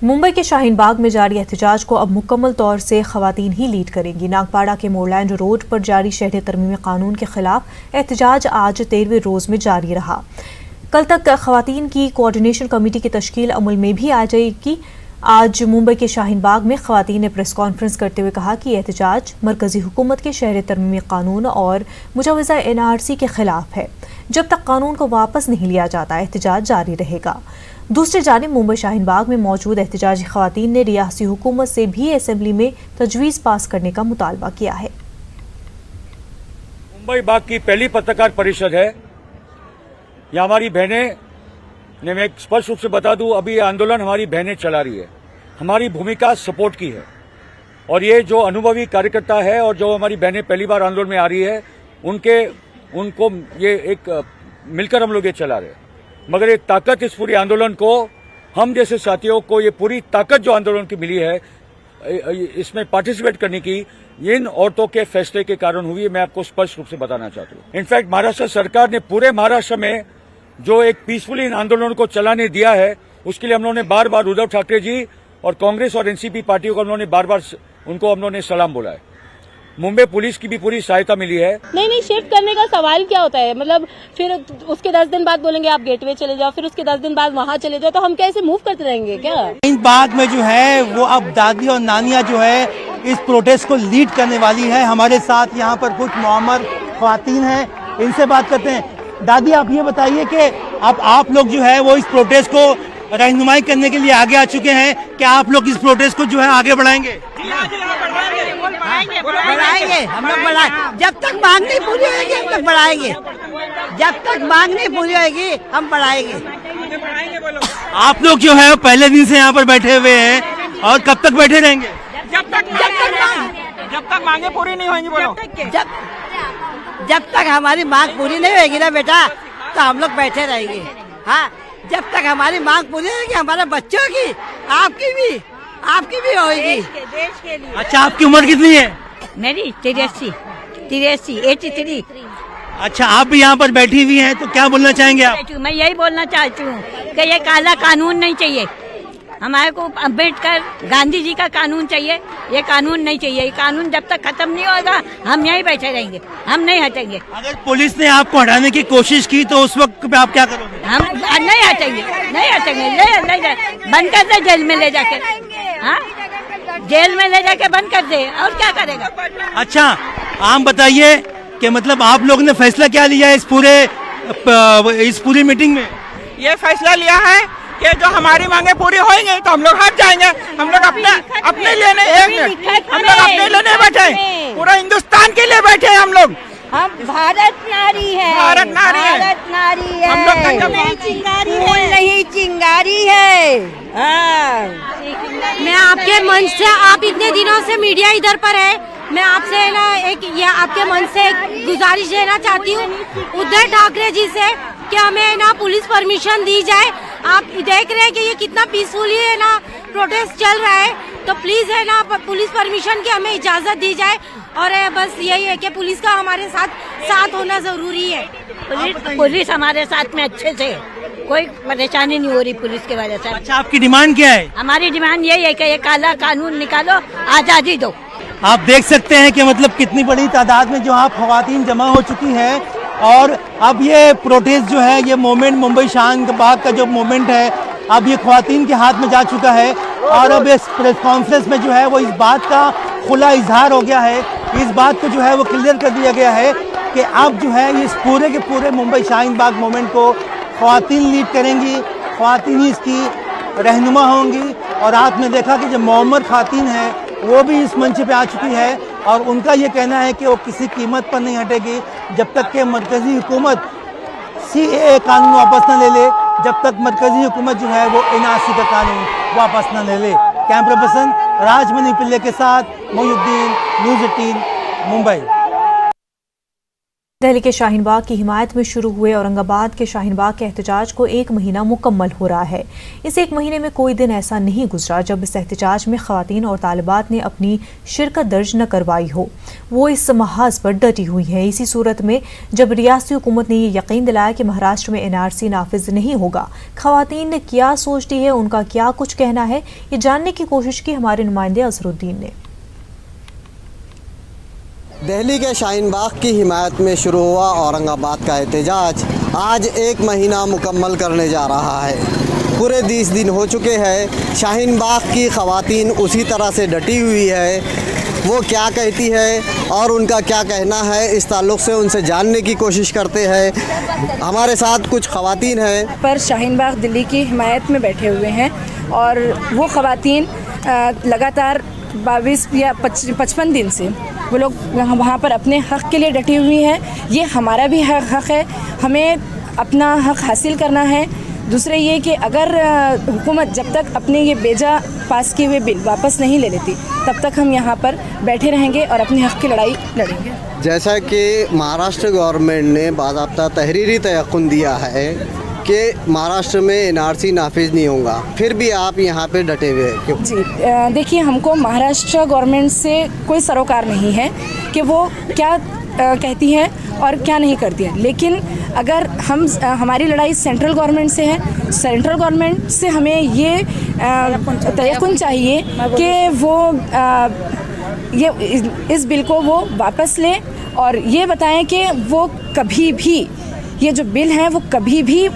मुंबई के शाहीन बाग में जारी एहतजाज को अब मुकम्मल तौर से खवातीन ही लीड करेंगी। नागपाड़ा के मोरलैंड रोड पर जारी शहरी तरमीमी कानून के खिलाफ एहतजाज आज 13वें रोज में जारी रहा। कल तक खवातीन की कोऑर्डिनेशन कमेटी की तश्कील अमल में भी आ जाएगी। आज मुंबई के शाहीन बाग में खवातीन ने प्रेस कॉन्फ्रेंस करते हुए कहा कि एहतजाज मरकजी हुकूमत के शहरी तरमीमी कानून और मुजवजा NRC के खिलाफ है। जब तक कानून को वापस नहीं लिया जाता एहतजाज जारी रहेगा। दूसरी जानिब मुंबई शाहीन बाग में मौजूद एहतजाजी खवातीन ने रियासती हुकूमत से भी असेंबली में तजवीज़ पास करने का मुतालबा किया है। मुंबई बाग की पहली पत्रकार परिषद है। यह हमारी बहनें ने, मैं स्पष्ट रूप से बता दूं, अभी ये आंदोलन हमारी बहनें चला रही है। हमारी भूमिका सपोर्ट की है और ये जो अनुभवी कार्यकर्ता है और जो हमारी बहनें पहली बार आंदोलन में आ रही है उनको ये एक मिलकर हम लोग ये चला रहे हैं। मगर ये ताकत इस पूरे आंदोलन को, हम जैसे साथियों को ये पूरी ताकत जो आंदोलन की मिली है इसमें पार्टिसिपेट करने की इन औरतों के फैसले के कारण हुई है। मैं आपको स्पष्ट रूप से बताना चाहता हूँ। इनफैक्ट महाराष्ट्र सरकार ने पूरे महाराष्ट्र में जो एक पीसफुली इन आंदोलन को चलाने दिया है उसके लिए हम लोगों ने बार बार उद्धव ठाकरे जी और कांग्रेस और एनसीपी पार्टियों को हम लोगों ने बार बार हम लोगों ने सलाम बोला है। मुंबई पुलिस की भी पूरी सहायता मिली है। नहीं, शिफ्ट करने का सवाल क्या होता है? मतलब फिर उसके 10 दिन बाद बोलेंगे आप गेटवे चले जाओ, फिर उसके 10 दिन बाद वहाँ चले जाओ, तो हम कैसे मूव करते रहेंगे क्या? इन बाग में जो है वो अब दादी और नानियाँ जो है इस प्रोटेस्ट को लीड करने वाली है। हमारे साथ यहाँ पर कुछ मुआमर ख्वातीन हैं, इनसे बात करते हैं। दादी, आप ये बताइए कि अब आप लोग जो है वो इस प्रोटेस्ट को रहनुमाई करने के लिए आगे आ चुके हैं। क्या आप लोग इस प्रोटेस्ट को जो है आगे बढ़ाएंगे? बढ़ाएंगे, हम लोग बढ़ाएंगे। जब तक मांग नहीं पूरी होगी हम तक बढ़ाएंगे। जब तक मांग नहीं पूरी होगी हम बढ़ाएंगे। आप लोग जो है पहले दिन से यहाँ पर बैठे हुए हैं और कब तक बैठे रहेंगे? जब तक मांगे पूरी नहीं होंगी। बोलो। जब तक हमारी मांग पूरी नहीं होगी ना बेटा, तो हम लोग बैठे रहेंगे। हाँ, जब तक हमारी मांग पूरी होगी, हमारे बच्चों की, आपकी भी होगी। देश के लिए। अच्छा, आपकी उम्र कितनी है? मेरी 83। अच्छा, आप भी यहाँ पर बैठी हुई हैं, तो क्या बोलना चाहेंगे आप? मैं यही बोलना चाहती हूँ कि ये काला कानून नहीं चाहिए। हमारे को अम्बेडकर गांधी जी का कानून चाहिए, ये कानून नहीं चाहिए। ये कानून जब तक खत्म नहीं होगा हम यहीं बैठे रहेंगे, हम नहीं हटेंगे। अगर पुलिस ने आपको हटाने की कोशिश की तो उस वक्त पे आप क्या करोगे? हम नहीं हटेंगे, बंद कर दे जेल में ले जाके। हाँ, जेल में ले जाके बंद कर दे, और क्या करेगा? अच्छा, आप बताइए कि मतलब आप लोगों ने फैसला क्या लिया है इस पूरी मीटिंग में? ये फैसला लिया है कि जो हमारी मांगे पूरी होंगी तो हम लोग हट जाएंगे। हम लोग अपने लिए नहीं, हम लोग अपने लिए नहीं बैठे, पूरा हिंदुस्तान के लिए बैठे हैं हम लोग। हम भारत नारी है, भारत नारी है। हम लोग का जब नहीं चिंगारी है। मैं आपके मंच से, आप इतने दिनों से मीडिया इधर पर है, मैं आपसे ना आपके मंच से गुजारिश देना चाहती हूँ उद्धव ठाकरे जी से कि हमें ना पुलिस परमिशन दी जाए। आप देख रहे हैं कि ये कितना पीसफुली है ना प्रोटेस्ट चल रहा है, तो प्लीज है ना पुलिस परमिशन की हमें इजाजत दी जाए। और बस यही है कि पुलिस का हमारे साथ होना जरूरी है। पुलिस हमारे साथ में अच्छे से, कोई परेशानी नहीं हो रही पुलिस के वजह से। अच्छा, आपकी डिमांड क्या है? हमारी डिमांड यही है कि ये काला कानून निकालो, आजादी दो। आप देख सकते हैं कि मतलब कितनी बड़ी तादाद में जो आप खवातीन जमा हो चुकी हैं और अब ये प्रोटेस्ट जो है, ये मोमेंट मुंबई शाहीन बाग का जो मोमेंट है, अब ये खवातीन के हाथ में जा चुका है। और अब इस प्रेस कॉन्फ्रेंस में जो है वो इस बात का खुला इजहार हो गया है, इस बात को जो है वो क्लियर कर दिया गया है कि अब जो है इस पूरे के पूरे मुंबई शाहीन बाग मोमेंट को खवातीन लीड करेंगी, खवातीन ही इसकी रहनुमा होंगी। और आपने देखा कि जो मोहम्मद खातिन है वो भी इस मंच पे आ चुकी है और उनका ये कहना है कि वो किसी कीमत पर नहीं हटेगी जब तक कि मरकजी हुकूमत CAA कानून वापस न ले ले, जब तक मरकजी हुकूमत जो है वो NRC का कानून वापस न ले ले। कैमरा पर्सन राजमणि पिल्ले के साथ मोहिउद्दीन, न्यूज़ 18 मुंबई। दिल्ली के शाहीन बाग की हिमायत में शुरू हुए औरंगाबाद के शाहीन बाग के एहतजाज को 1 महीना मुकम्मल हो रहा है। इस 1 महीने में कोई दिन ऐसा नहीं गुजरा जब इस एहतजाज में खवातीन और तालिबात ने अपनी शिरकत दर्ज न करवाई हो। वो इस महाज पर डटी हुई है। इसी सूरत में जब रियासती हुकूमत ने ये यकीन दिलाया कि महाराष्ट्र में NRC नाफिज नहीं होगा, खवातीन क्या सोचती है, उनका क्या कुछ कहना है, ये जानने की कोशिश की हमारे नुमाइंदे अजहरुद्दीन ने। दिल्ली के शाहीन बाग की हिमायत में शुरू हुआ औरंगाबाद का एहतजाज आज 1 महीना मुकम्मल करने जा रहा है। पूरे 20 दिन हो चुके हैं। शाहीन बाग की ख़वातीन उसी तरह से डटी हुई है। वो क्या कहती है और उनका क्या कहना है, इस ताल्लुक़ से उनसे जानने की कोशिश करते हैं। हमारे साथ कुछ ख़वातीन हैं पर शाहीन बाग दिल्ली की हिमायत में बैठे हुए हैं और वो ख़वातीन लगातार 22 या 55 दिन से वो लोग वहाँ पर अपने हक़ के लिए डटी हुई हैं। ये हमारा भी हक़ है, हमें अपना हक़ हासिल करना है। दूसरे ये कि अगर हुकूमत जब तक अपने ये बेजा पास किए हुए बिल वापस नहीं ले लेती तब तक हम यहाँ पर बैठे रहेंगे और अपने हक़ की लड़ाई लड़ेंगे। जैसा कि महाराष्ट्र गवर्नमेंट ने बाज़ाब्ता तहरीरी तयक़ुन दिया है कि महाराष्ट्र में NRC नाफिज नहीं होगा, फिर भी आप यहाँ पे डटे हुए हैं क्यों? जी देखिए, हमको महाराष्ट्र गवर्नमेंट से कोई सरोकार नहीं है कि वो क्या कहती है और क्या नहीं करती है, लेकिन अगर हमारी लड़ाई सेंट्रल गवर्नमेंट से है, सेंट्रल गवर्नमेंट से हमें ये तयक़ुन चाहिए कि वो ये इस बिल को वो वापस लें और ये बताएं कि वो कभी भी ये जो बिल है वो कभी भी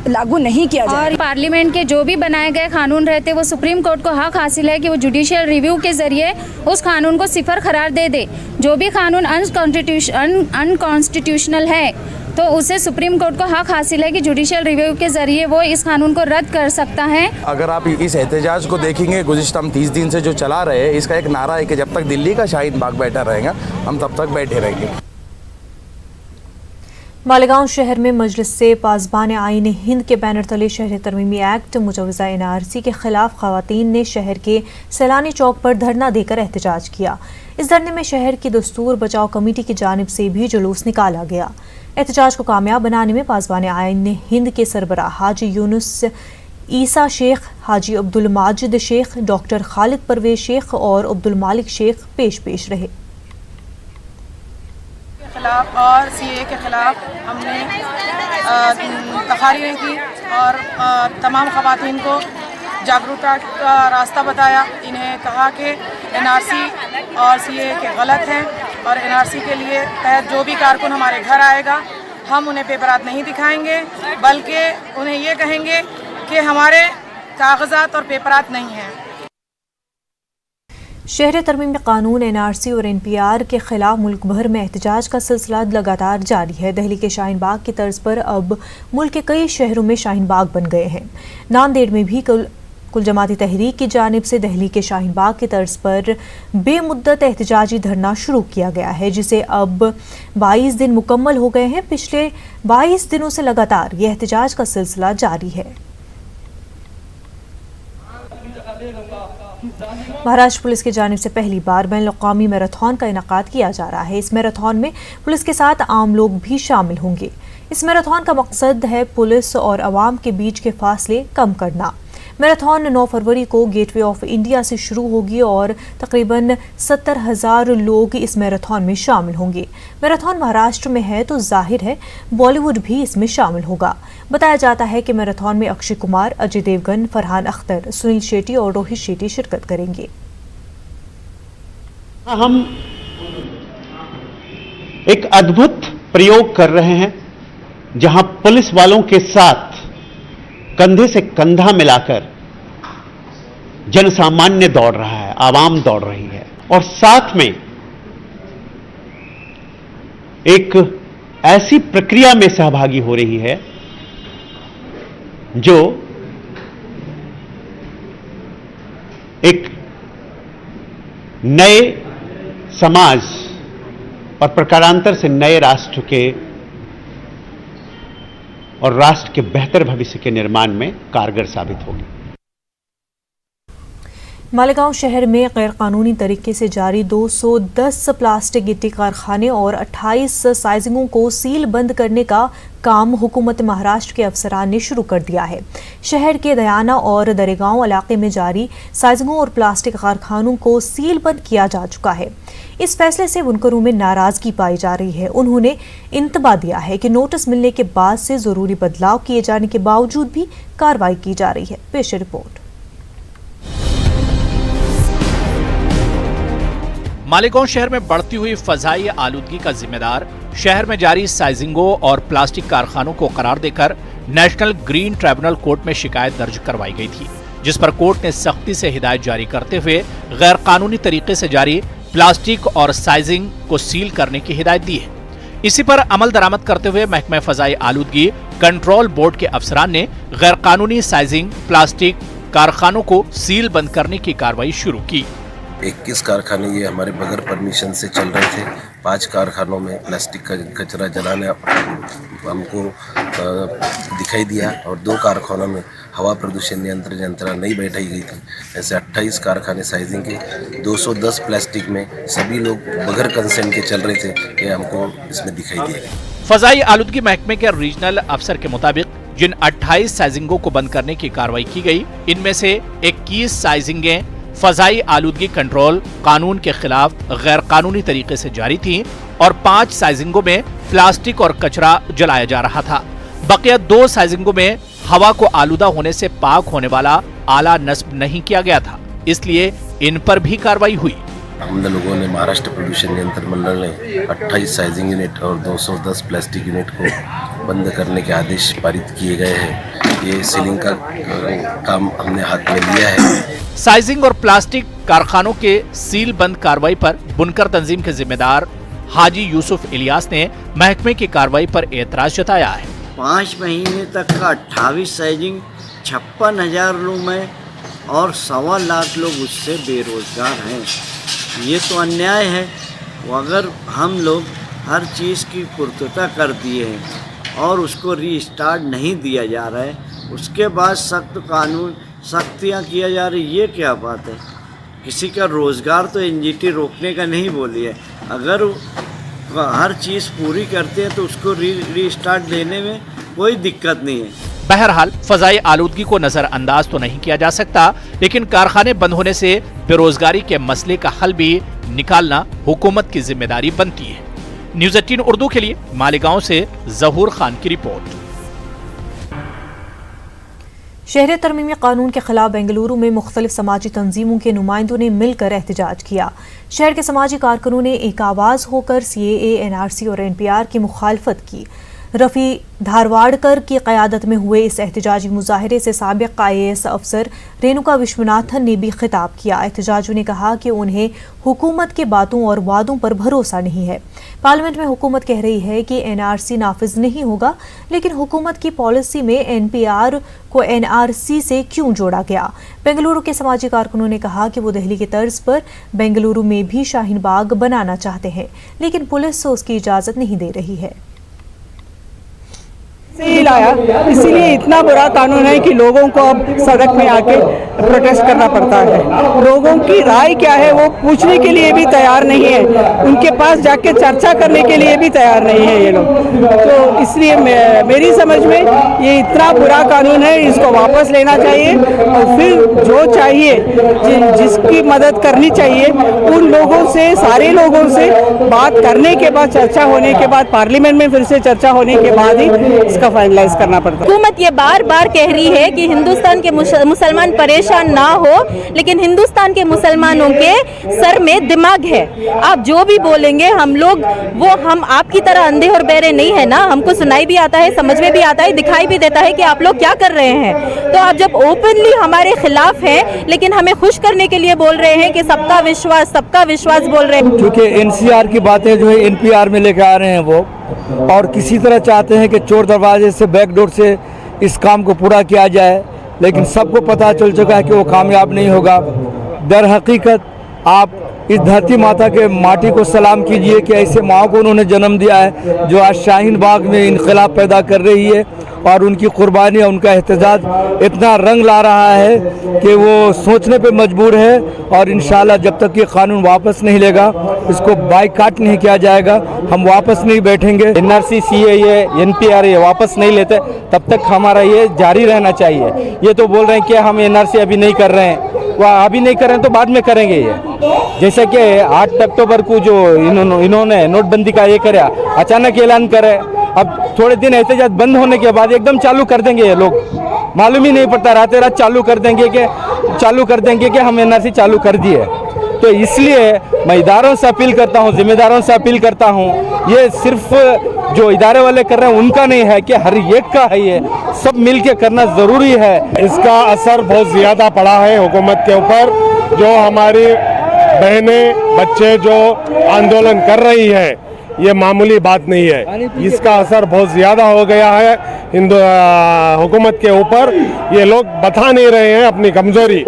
लागू नहीं किया जाए। और पार्लियामेंट के जो भी बनाए गए कानून रहते वो सुप्रीम कोर्ट को हक हासिल है कि वो जुडिशियल रिव्यू के ज़रिए उस कानून को सिफर करार दे दे। जो भी कानून अनकॉन्स्टिट्यूशनल है तो उसे सुप्रीम कोर्ट को हक हासिल है कि जुडिशियल रिव्यू के ज़रिए वो इस कानून को रद्द कर सकता है। अगर आप इस एहतजाज को देखेंगे, गुज़िश्ता 30 दिन से जो चला रहे हैं, इसका एक नारा है कि जब तक दिल्ली का शाहीन बाग बैठा रहेगा हम तब तक बैठे रहेंगे। मालेगांव शहर में मजलिस से पासबान आईन हिंद के बैनर तले शहर तरमीमी एक्ट मुजवज़ा NRC के खिलाफ खवातीन ने शहर के सैलानी चौक पर धरना देकर एहतजाज किया। इस धरने में शहर की दस्तूर बचाओ कमेटी की जानिब से भी जुलूस निकाला गया। एहतजाज को कामयाब बनाने में पासबान आईन हिंद के सरबराह हाजी यूनुस ईसा शेख, हाजी अब्दुल माजिद शेख, डॉक्टर खालिद परवेज शेख और अब्दुल मालिक शेख पेश रहे। खिलाफ और CA के खिलाफ हमने तकारीरें की और तमाम ख़वातीन को जागरूकता का रास्ता बताया। इन्हें कहा कि NRC और CA के गलत हैं और NRC के लिए तहत जो भी कारकुन हमारे घर आएगा हम उन्हें पेपरात नहीं दिखाएंगे, बल्कि उन्हें ये कहेंगे कि हमारे कागजात और पेपरात नहीं हैं। शहर तरमीमी कानून NRC और NPR के खिलाफ मुल्क भर में एहतजाज का सिलसिला लगातार जारी है। दिल्ली के शाहीन बाग की तर्ज पर अब मुल्क के कई शहरों में शाहीन बाग बन गए हैं। नांदेड़ में भी कुल जमाती तहरीक की जानिब से दिल्ली के शाहीन बाग की तर्ज पर बेमुद्दत एहतजाजी धरना शुरू किया गया है, जिसे अब 22 दिन मुकम्मल हो गए हैं। पिछले 22 दिनों से लगातार ये एहतजाज का सिलसिला जारी है। महाराष्ट्र पुलिस की जानिब से पहली बार बैनुल-अक़वामी मैराथन का इनेकाद किया जा रहा है। इस मैराथन में पुलिस के साथ आम लोग भी शामिल होंगे। इस मैराथन का मकसद है पुलिस और अवाम के बीच के फासले कम करना। मैराथन 9 फरवरी को गेटवे ऑफ इंडिया से शुरू होगी और तकरीबन 70,000 लोग इस मैराथन में शामिल होंगे। मैराथन महाराष्ट्र में है तो जाहिर है बॉलीवुड भी इसमें शामिल होगा। बताया जाता है कि मैराथन में अक्षय कुमार, अजय देवगन, फरहान अख्तर, सुनील शेट्टी और रोहित शेट्टी शिरकत करेंगे। हम एक अद्भुत प्रयोग कर रहे हैं जहां पुलिस वालों के साथ कंधे से कंधा मिलाकर जनसामान्य दौड़ रहा है, आवाम दौड़ रही है और साथ में एक ऐसी प्रक्रिया में सहभागी हो रही है जो एक नए समाज और प्रकारांतर से नए राष्ट्र के और राष्ट्र के बेहतर भविष्य के निर्माण में कारगर साबित होगी। मालेगांव शहर में गैरकानूनी तरीके से जारी 210 प्लास्टिक गिट्टी कारखाने और 28 साइजिंगों को सील बंद करने का काम हुकूमत महाराष्ट्र के अफसरान ने शुरू कर दिया है। शहर के दयाना और दरेगांव इलाके में जारी साइजिंगों और प्लास्टिक कारखानों को सील बंद किया जा चुका है। इस फैसले से बुनकरों में नाराजगी पाई जा रही है। उन्होंने इंतबा दिया है कि नोटिस मिलने के बाद से जरूरी बदलाव किए जाने के बावजूद भी कार्रवाई की जा रही है। पेश रिपोर्ट। मालेगांव शहर में बढ़ती हुई फजाई आलूदगी का जिम्मेदार शहर में जारी साइजिंगों और प्लास्टिक कारखानों को करार देकर नेशनल ग्रीन ट्राइब्यूनल कोर्ट में शिकायत दर्ज करवाई गई थी, जिस पर कोर्ट ने सख्ती से हिदायत जारी करते हुए गैर कानूनी तरीके से जारी प्लास्टिक और साइजिंग को सील करने की हिदायत दी है। इसी पर अमल दरामद करते हुए महकमा फजाई आलूदगी कंट्रोल बोर्ड के अफसरान ने गैर कानूनी साइजिंग प्लास्टिक कारखानों को सील बंद करने की कार्रवाई शुरू की। 21 कारखाने ये हमारे बगैर परमिशन से चल रहे थे। 5 कारखानों में प्लास्टिक का कचरा जलाने हमको दिखाई दिया और 2 कारखानों में हवा प्रदूषण नियंत्रण यंत्रणा नहीं बैठाई गई थी। ऐसे 28 कारखाने साइजिंग के 210 प्लास्टिक में सभी लोग बगैर कंसेंट के चल रहे थे। ये हमको इसमें दिखाई दिया। फजाई आलूदगी महकमे के रीजनल अफसर के मुताबिक जिन 28 साइजिंगों को बंद करने की कार्रवाई की गई, इनमें से 21 साइजिंगें फजाई आलूदगी कंट्रोल कानून के खिलाफ गैर कानूनी तरीके से जारी थी और 5 साइजिंगों में प्लास्टिक और कचरा जलाया जा रहा था। बकिया 2 साइजिंगों में हवा को आलूदा होने से पाक होने वाला आला नस्ब नहीं किया गया था, इसलिए इन पर भी कार्रवाई हुई। हम लोगों ने महाराष्ट्र प्रदूषण नियंत्रण मंडल ने 28 साइजिंग यूनिट और 210 प्लास्टिक यूनिट को बंद करने के आदेश पारित किए गए हैं। ये सीलिंग का काम हमने हाथ में लिया है। साइजिंग और प्लास्टिक कारखानों के सील बंद कार्रवाई पर बुनकर तंजीम के जिम्मेदार हाजी यूसुफ इलियास ने महकमे की कार्रवाई पर एतराज जताया है। 5 महीने तक का 28 साइजिंग 56,000 रूम है और 1.25 लाख लोग उससे बेरोजगार हैं। ये तो अन्याय है। अगर हम लोग हर चीज़ की पूर्तता कर दिए हैं और उसको रीस्टार्ट नहीं दिया जा रहा है, उसके बाद सख्त कानून सख्तियाँ किया जा रही, ये क्या बात है? किसी का रोज़गार तो एनजीटी रोकने का नहीं बोली है। अगर हर चीज़ पूरी करते हैं तो उसको रीस्टार्ट देने में कोई दिक्कत नहीं है। बहरहाल फजाई आलूदगी को नजरअंदाज तो नहीं किया जा सकता, लेकिन कारखाने बंद होने से बेरोजगारी के मसले का हल भी निकालना हुकूमत की जिम्मेदारी बनती है। न्यूज़ 18 उर्दू के लिए मालेगांव से जहूर खान की रिपोर्ट। शहरी तरमीमी कानून के खिलाफ बेंगलुरु में मुख्तलिफ समाजी तंजीमों के नुमाइंदों ने मिलकर एहतजाज किया। शहर के समाजी कारकुनों ने एक आवाज़ होकर CAA, NRC और NPR की मुखालफत की। रफ़ी धारवाड़कर की क़यादत में हुए इस एहतजाजी मुजाहरे से साबिक़ IAS अफसर रेणुका विश्वनाथन ने भी खिताब किया। एहतजाजियों ने कहा कि उन्हें हुकूमत के बातों और वादों पर भरोसा नहीं है। पार्लियामेंट में हुकूमत कह रही है कि NRC नाफिज नहीं होगा, लेकिन हुकूमत की पॉलिसी में NPR को NRC से क्यों जोड़ा गया? बेंगलुरु के समाजी कारकुनों ने कहा कि वो दिल्ली की तर्ज पर बेंगलुरु में भी शाहीन बाग बनाना चाहते हैं, लेकिन पुलिस उसकी इजाज़त नहीं दे रही है। ही लाया, इसीलिए इतना बुरा कानून है कि लोगों को अब सड़क में आके प्रोटेस्ट करना पड़ता है। लोगों की राय क्या है वो पूछने के लिए भी तैयार नहीं है, उनके पास जाके चर्चा करने के लिए भी तैयार नहीं है ये लोग। तो इसलिए मेरी समझ में ये इतना बुरा कानून है, इसको वापस लेना चाहिए और फिर जो चाहिए जिसकी मदद करनी चाहिए उन लोगों से, सारे लोगों से बात करने के बाद, चर्चा होने के बाद, पार्लियामेंट में फिर से चर्चा होने के बाद ही इसका फाइनलाइज करना पड़ता है। हुकूमत ये बार बार कह रही है कि हिंदुस्तान के मुसलमान परेशान ना हो, लेकिन हिंदुस्तान के मुसलमानों के सर में दिमाग है। आप जो भी बोलेंगे हम आपकी तरह अंधे और बहरे नहीं है ना, हमको सुनाई भी आता है, समझ में भी आता है, दिखाई भी देता है कि आप लोग क्या कर रहे हैं। तो आप जब ओपनली हमारे खिलाफ हैं, लेकिन हमें खुश करने के लिए बोल रहे हैं कि सबका विश्वास बोल रहे हैं। क्योंकि NCR की बातें जो है NPR में लेकर आ रहे हैं वो, और किसी तरह चाहते हैं कि चोर दरवाजे से, बैकडोर से इस काम को पूरा किया जाए, लेकिन सबको पता चल चुका है कि वो कामयाब नहीं होगा। दर हकीकत आप इस धरती माता के माटी को सलाम कीजिए कि ऐसे माँ को उन्होंने जन्म दिया है जो आज शाहीन बाग में इनकलाब पैदा कर रही है और उनकी कुर्बानी और उनका एहतजाज इतना रंग ला रहा है कि वो सोचने पे मजबूर है। और इंशाल्लाह जब तक ये कानून वापस नहीं लेगा, इसको बाइकाट नहीं किया जाएगा, हम वापस नहीं बैठेंगे। NRC, CAA, NPR ये वापस नहीं लेते तब तक हमारा ये जारी रहना चाहिए। ये तो बोल रहे हैं कि हम NRC अभी नहीं कर रहे हैं, वह अभी नहीं कर रहे हैं तो बाद में करेंगे। ये जैसे कि 8 अक्टूबर को जो इन्होंने नोटबंदी का ये कराया, अचानक ऐलान करे, अब थोड़े दिन एहतजाज बंद होने के बाद एकदम चालू कर देंगे ये लोग, मालूम ही नहीं पड़ता, रातें रात चालू कर देंगे कि हम NRC चालू कर दिए। तो इसलिए मैं इदारों से अपील करता हूँ, जिम्मेदारों से अपील करता हूँ, ये सिर्फ जो इदारे वाले कर रहे हैं उनका नहीं है कि हर एक का है, ये सब मिल के करना ज़रूरी है। इसका असर बहुत ज़्यादा पड़ा है हुकूमत के ऊपर। जो हमारी बहनें बच्चे जो आंदोलन कर रही है, ये मामूली बात नहीं है, इसका असर बहुत ज़्यादा हो गया है हुकूमत के ऊपर। ये लोग बता नहीं रहे हैं अपनी कमज़ोरी,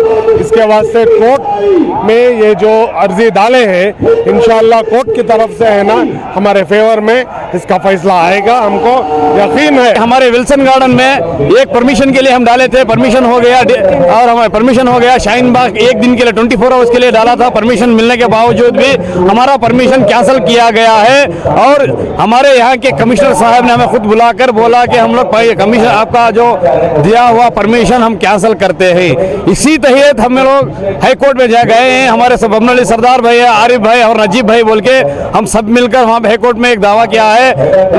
इसके वास्ते कोर्ट में ये जो अर्जी डाले हैं, इंशाअल्लाह कोर्ट की तरफ से है ना हमारे फेवर में इसका फैसला आएगा, हमको यकीन है। हमारे विल्सन गार्डन में एक परमिशन के लिए हम डाले थे, परमिशन हो गया और हमारा परमिशन हो गया। शाहीन बाग एक दिन के लिए 24 आवर्स के लिए डाला था, परमिशन मिलने के बावजूद भी हमारा परमिशन कैंसिल किया गया है। और हमारे यहाँ के कमिश्नर साहब ने हमें खुद बुलाकर बोला कि हम लोग कमिश्नर आपका जो दिया हुआ परमिशन हम कैंसिल करते हैं। इसी तहत हम लोग हाई कोर्ट में जा गए हैं, हमारे सब अब्दुल सरदार भाई, आरिफ भाई और नजीब भाई बोल के हम सब मिलकर वहाँ हाई कोर्ट में एक दावा किया है।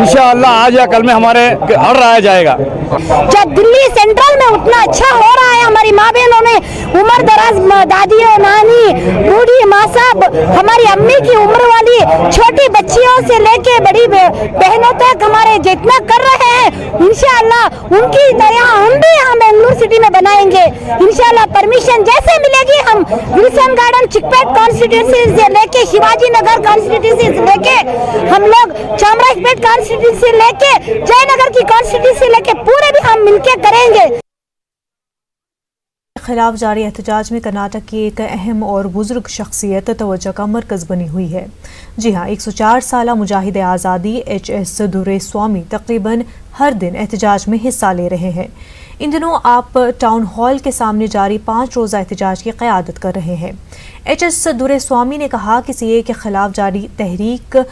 इंशाअल्लाह आज या कल में हमारे ऑर्डर आया जाएगा। जब दिल्ली सेंट्रल में उतना अच्छा हो रहा है, हमारी माँ बहनों ने उम्र दराज दादी और नानी, बूढ़ी माँ साहब, हमारी अम्मी की उम्र वाली छोटी बच्चियों से लेके बड़ी बहनों तक हमारे जितना कर रहे हैं, इंशाअल्लाह उनकी तरह हम भी यहाँ बेंगलुरु सिटी में बनाएंगे। इंशाअल्लाह परमिशन जैसे मिलेगी, हम विल्सन गार्डन चिकपेट कॉन्स्टिट्यूंसी से लेके शिवाजी नगर कॉन्स्टिट्यूंसी से लेके हम लोग चामराजपेट कॉन्स्टिट्यूंसी लेके जयनगर की कॉन्स्टिट्यूंसी लेके पूरे भी हम मिलके करेंगे। खिलाफ जारी एहतजाज में कर्नाटक की एक अहम और बुजुर्ग शख्सियत तवज्जो का मरकज बनी हुई है। जी हाँ, 104 साला मुजाहिद आज़ादी HS दुरेस्वामी तकरीबन हर दिन एहतजाज में हिस्सा ले रहे हैं। इन दिनों आप टाउन हॉल के सामने जारी 5 रोज़ा एहतजाज की क़यादत कर रहे हैं। HS दुरेस्वामी ने कहा कि CAA के खिलाफ जारी तहरीक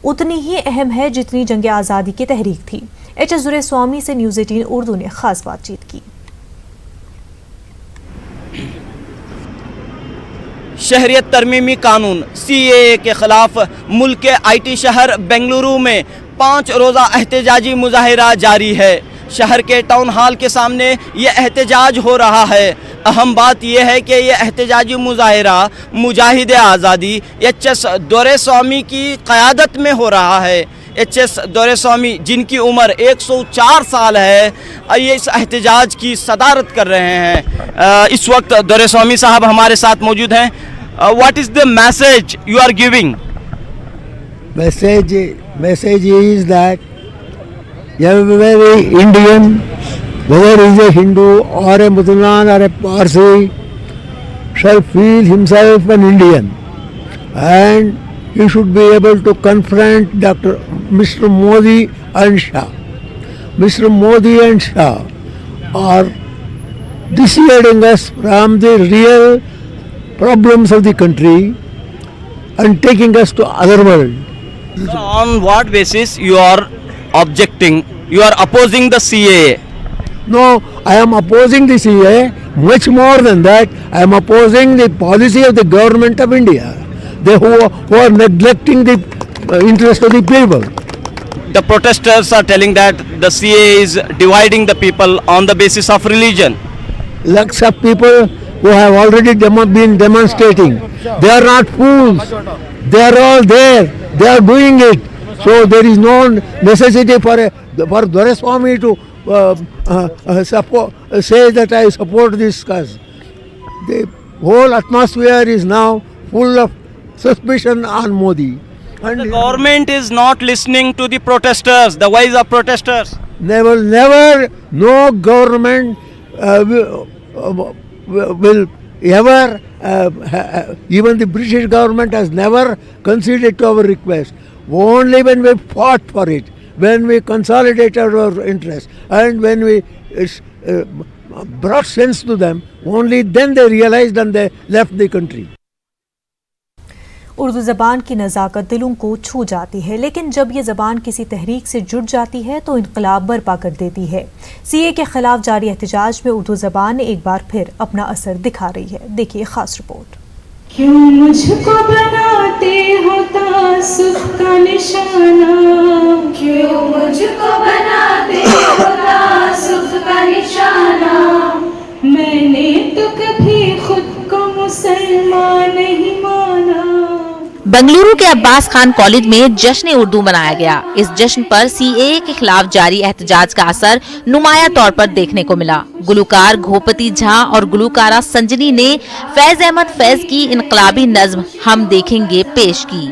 उतनी ही अहम है जितनी जंग आज़ादी की तहरीक थी। HS दुरेस्वामी से न्यूज़ 18 उर्दू ने खास बातचीत की। शहरियत तरमीमी कानून CAA के खिलाफ मुल्क के IT शहर बेंगलुरु में 5 रोज़ा एहतजाजी मुजाहिरा जारी है। शहर के टाउन हॉल के सामने ये एहतजाज हो रहा है। अहम बात यह है कि यह एहतजाजी मुजाहिरा मुजाहिद आज़ादी HS दुरेस्वामी की क़यादत में हो रहा है। HS दुरेस्वामी जिनकी उम्र 104 साल है, ये इस एहतजाज की सदारत कर रहे हैं। इस वक्त दुरेस्वामी साहब हमारे साथ मौजूद हैं। What is the message you are giving? Message is that every Indian, whether he is a Hindu or a Muslim or a Parsi, shall feel himself an Indian, and he should be able to confront Mr. Modi and Shah. Mr. Modi and Shah are dissuading us from the real problems of the country and taking us to other world. So on what basis you are objecting? You are opposing the CAA? No, I am opposing the CAA. Much more than that, I am opposing the policy of the government of India. They who are neglecting the interest of the people. The protesters are telling that the CAA is dividing the people on the basis of religion. Lakhs of people who have already been demonstrating. They are not fools. They are all there. They are doing it. So there is no necessity for Dureswamy to say that I support this cause. The whole atmosphere is now full of suspicion on Modi. And the government is not listening to the protesters, the voice of protesters. Never, no government will ever, even the British government has never conceded to our request. Only when we fought for it, when we consolidated our interests and when we brought sense to them, only then they realized and they left the country. Urdu ज़बान की नज़ाकत दिलों को छू जाती है, लेकिन जब ये ज़बान किसी तहरीक से जुड़ जाती है तो इनकलाब बर्पा कर देती है। सीए के खिलाफ जारी एहतजाज में उर्दू ज़बान एक बार फिर अपना असर दिखा रही है। देखिए खास रिपोर्ट। क्यों मुझको बनाते हो तासुफ का निशाना, क्यों मुझको बनाते हो तासुफ का निशाना, मैंने तो कभी खुद को मुसलमान नहीं माना। बेंगलुरु के अब्बास खान कॉलेज में जश्न उर्दू मनाया गया। इस जश्न पर सीएए के खिलाफ जारी एहतजाज का असर नुमाया तौर पर देखने को मिला। गुलकार घोपति झा और गुलकारा संजनी ने फैज अहमद फैज की इनकलाबी नज्म हम देखेंगे पेश की।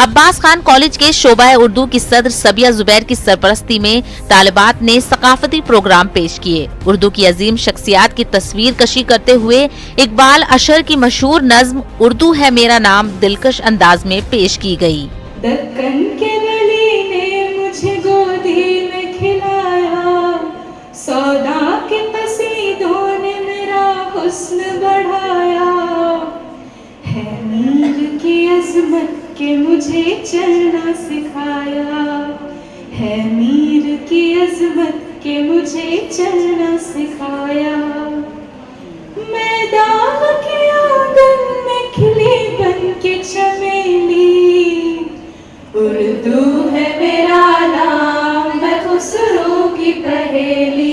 अब्बास खान कॉलेज के शोबा उर्दू की सदर सबिया जुबैर की सरपरस्ती में तालिबात ने सकाफती प्रोग्राम पेश किए। उर्दू की अजीम शख्सियात की तस्वीर कशी करते हुए इकबाल अशर की मशहूर नज्म उर्दू है मेरा नाम दिलकश अंदाज में पेश की गई। दक्कन के वली ने मुझे गोदी में खिलाया, सौदा के कसीदों ने मेरा हुस्न बढ़ाया, है मीर की अजमत के मुझे चलना सिखाया, है मीर की अजमत के मुझे चलना सिखाया, मैदान के आंगन में खिली बन के चमेली, उर्दू है मेरा नाम मैं खुसरो की पहेली।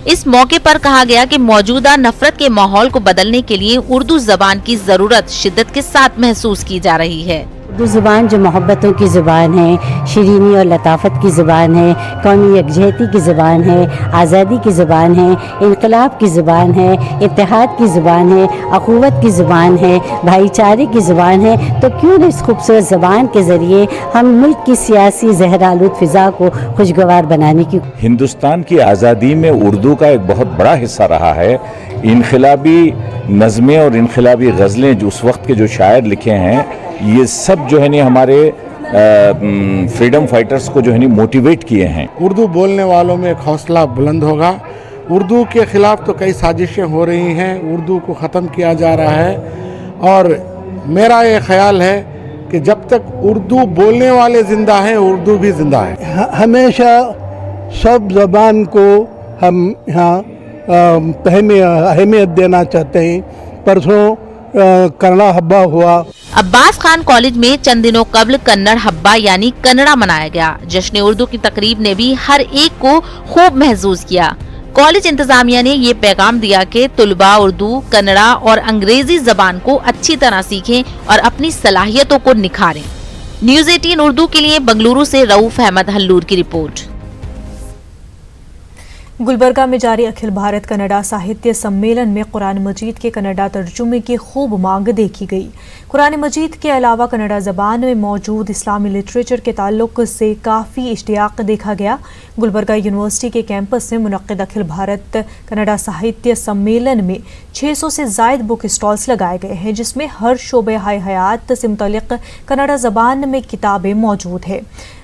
इस मौके पर कहा गया कि मौजूदा नफरत के माहौल को बदलने के लिए उर्दू जबान की जरूरत शिद्दत के साथ महसूस की जा रही है। उर्दू ज़ुबान जो मोहब्बतों की ज़ुबान है, शीरीनी और लताफत की ज़ुबान है, कौमी यकजहती की ज़ुबान है, आज़ादी की ज़ुबान है, इनकलाब की ज़ुबान है, इत्तेहाद की ज़ुबान है, अख़ुवत की ज़ुबान है, भाईचारे की ज़ुबान है, तो क्यों न इस खूबसूरत ज़बान के ज़रिए हम मुल्क की सियासी ज़हरालूद फ़िज़ा को खुशगवार बनाने की। हिंदुस्तान की आज़ादी में उर्दू का एक बहुत बड़ा हिस्सा रहा है। इनकलाबी नज़में और इनकलाबी गज़लें जो उस वक्त के जो शायर लिखे हैं, ये सब जो है नहीं हमारे फ्रीडम फाइटर्स को जो है नहीं मोटिवेट किए हैं। उर्दू बोलने वालों में एक हौसला बुलंद होगा। उर्दू के खिलाफ तो कई साजिशें हो रही हैं, उर्दू को ख़त्म किया जा रहा है, और मेरा ये ख्याल है कि जब तक उर्दू बोलने वाले ज़िंदा हैं उर्दू भी ज़िंदा है। हमेशा सब ज़बान को हम यहाँ अहमियत देना चाहते हैं। परसों कन्नड़ा हब्बा हुआ। अब्बास खान कॉलेज में चंद दिनों कबल कन्नड़ हब्बा यानी कन्नड़ा मनाया गया। जश्न उर्दू की तकरीब ने भी हर एक को खूब महसूस किया। कॉलेज इंतजामिया ने ये पैगाम दिया कि तुलबा उर्दू, कन्नड़ा और अंग्रेजी जबान को अच्छी तरह सीखें और अपनी सलाहियतों को निखारें। न्यूज़ 18 उर्दू के लिए बेंगलुरु से रऊफ अहमद हल्लूर की रिपोर्ट। गुलबर्गा में जारी अखिल भारत कन्नड़ा साहित्य सम्मेलन में कुरान मजीद के कन्नड़ा तर्जुमे की खूब मांग देखी गई। कुरान मजीद के अलावा कन्नड़ा ज़बान में मौजूद इस्लामी लिटरेचर के ताल्लुक से काफ़ी इश्तियाक देखा गया। गुलबर्गा यूनिवर्सिटी के कैंपस में मुनक्किद अखिल भारत कन्नड़ा साहित्य सम्मेलन में 600 से ज़ायद बुक स्टॉल्स लगाए गए हैं, जिसमें हर शोबे हयात से मुतल्लिक़ कन्नड़ा ज़बान में किताबें मौजूद है।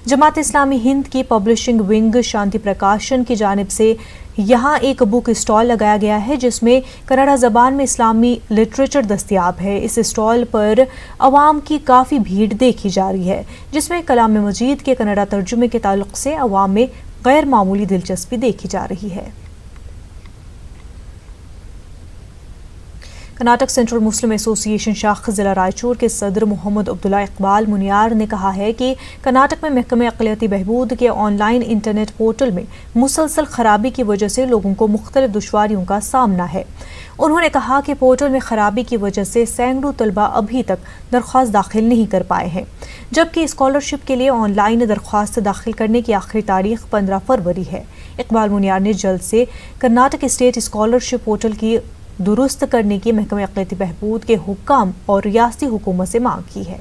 जमात इस्लामी हिंद की पब्लिशिंग विंग शांति प्रकाशन की जानिब से यहाँ एक बुक स्टॉल लगाया गया है, जिसमें कन्नड़ा ज़बान में इस्लामी लिटरेचर दस्तयाब है। इस स्टॉल पर अवाम की काफ़ी भीड़ देखी जा रही है, जिसमें कलाम मजीद के कन्नड़ा तर्जुमे के ताल्लुक से अवाम में गैर मामूली दिलचस्पी देखी जा रही है। कर्नाटक सेंट्रल मुस्लिम एसोसिएशन शाख ज़िला रायचूर के सदर मोहम्मद अब्दुल्ला इकबाल मुनियार ने कहा है कि कर्नाटक में महकमे अक़लियती बहबूद के ऑनलाइन इंटरनेट पोर्टल में मुसलसल खराबी की वजह से लोगों को मुख्तलिफ दुश्वारियों का सामना है। उन्होंने कहा कि पोर्टल में खराबी की वजह से सैकड़ों तलबा अभी तक दरख्वास्त दाखिल नहीं कर पाए हैं, जबकि स्कॉलरशिप के लिए ऑनलाइन दरख्वास्त दाखिल करने की आखिरी तारीख 15 फरवरी है। इकबाल मुनियार ने जल्द से कर्नाटक स्टेट स्कॉलरशिप पोर्टल की दुरुस्त करने की महकमे अक़लियती बहबूद के हुक्काम और रियासती हुकूमत से मांग की है।